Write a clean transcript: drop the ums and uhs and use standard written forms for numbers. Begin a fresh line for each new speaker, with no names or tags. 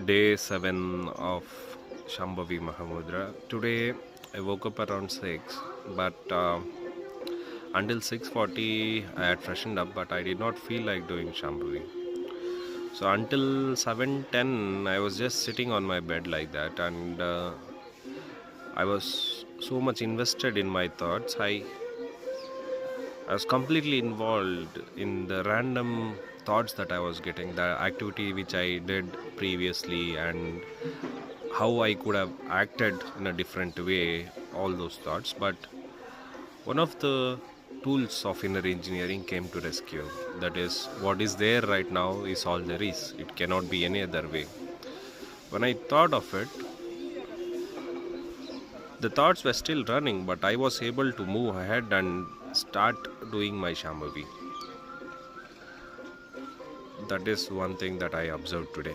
Day 7 of Shambhavi Mahamudra. Today I woke up around 6, but until 6:40 I had freshened up, but I did not feel like doing Shambhavi. So until 7:10 I was just sitting on my bed like that, and I was so much invested in my thoughts. I was completely involved in the random thoughts that I was getting, the activity which I did previously, and how I could have acted in a different way, all those thoughts. But one of the tools of inner engineering came to rescue. That is, what is there right now is all there is. It cannot be any other way. When I thought of it, the thoughts were still running, but I was able to move ahead and start doing my Shambhavi. That is one thing that I observed today.